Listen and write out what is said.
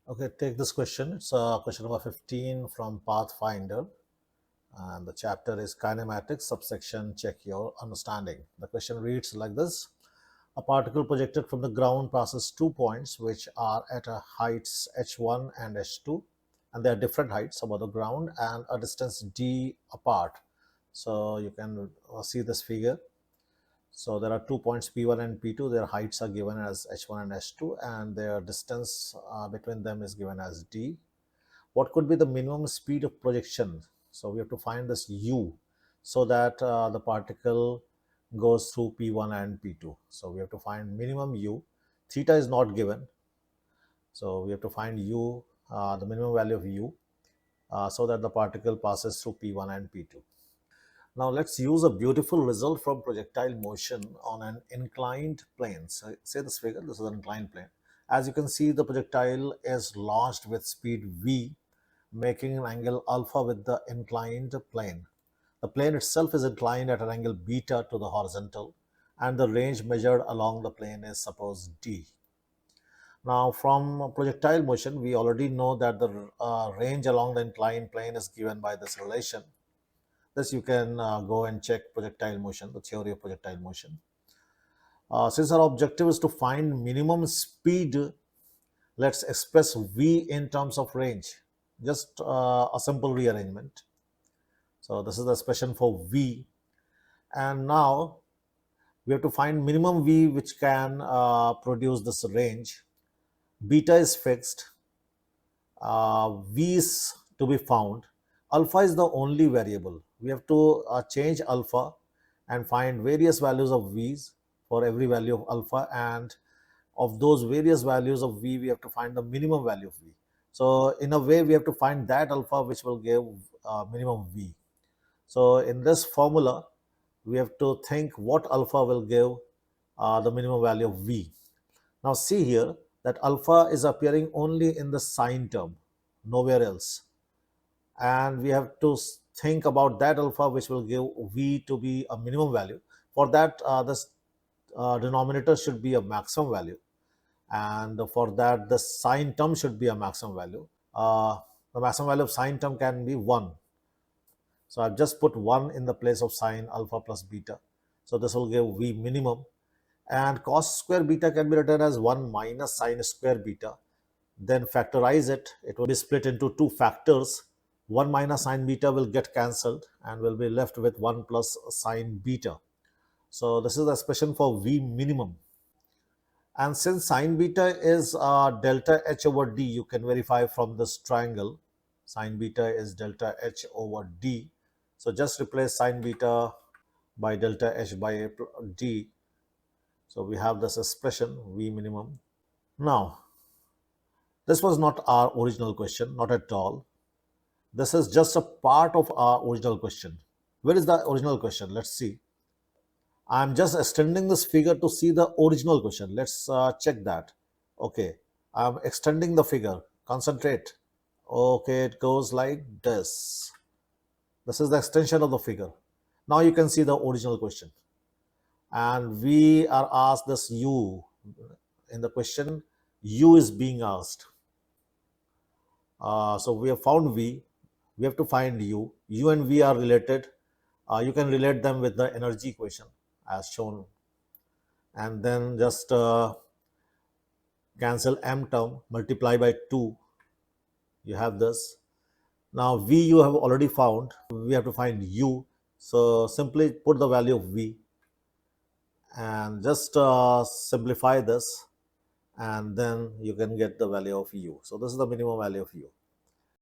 Okay, take this question. It's question number 15 from Pathfinder, and the chapter is kinematics, subsection check your understanding. The question reads like this: a particle projected from the ground passes 2 points which are at a heights h1 and h2, and they are different heights above the ground and a distance d apart. So you can see this figure. So there are 2 points P1 and P2. Their heights are given as H1 and H2, and their distance between them is given as D. What could be the minimum speed of projection? So we have to find this U so that the particle goes through P1 and P2. So we have to find minimum U. Theta is not given. So we have to find U, the minimum value of U, so that the particle passes through P1 and P2. Now let's use a beautiful result from projectile motion on an inclined plane. So say this figure, this is an inclined plane. As you can see, the projectile is launched with speed v, making an angle alpha with the inclined plane. The plane itself is inclined at an angle beta to the horizontal, and the range measured along the plane is suppose d. Now from projectile motion, we already know that the range along the inclined plane is given by this relation. This you can go and check projectile motion, the theory of projectile motion. Since our objective is to find minimum speed, let's express v in terms of range. Just a simple rearrangement. So this is the expression for v. And now we have to find minimum v which can produce this range. Beta is fixed. V is to be found. Alpha is the only variable. We have to change alpha and find various values of v's for every value of alpha, and of those various values of v, we have to find the minimum value of v. So in a way, we have to find that alpha which will give minimum v. So in this formula, we have to think what alpha will give the minimum value of v. Now see here that alpha is appearing only in the sine term, nowhere else. And we have to think about that alpha which will give v to be a minimum value. For that, this denominator should be a maximum value, and for that the sine term should be a maximum value. The maximum value of sine term can be 1. So I've just put 1 in the place of sine alpha plus beta. So this will give v minimum, and cos square beta can be written as 1 minus sine square beta. Then factorize it. It will be split into two factors. 1 minus sine beta will get cancelled and will be left with 1 plus sine beta. So this is the expression for v minimum. And since sine beta is delta h over d, you can verify from this triangle. Sine beta is delta h over d. So just replace sine beta by delta h by d. So we have this expression v minimum. Now, this was not our original question, not at all. This is just a part of our original question. Where is the original question? Let's see. I'm just extending this figure to see the original question. Let's check that. Okay, I'm extending the figure. Concentrate. Okay, it goes like this. This is the extension of the figure. Now you can see the original question. And we are asked this u. In the question, u is being asked. So we have found v. We have to find u. U and v are related. You can relate them with the energy equation as shown, and then just cancel m term, multiply by 2. You have this. Now v you have already found. We have to find u. So simply put the value of v and just simplify this, and then you can get the value of u. So this is the minimum value of u.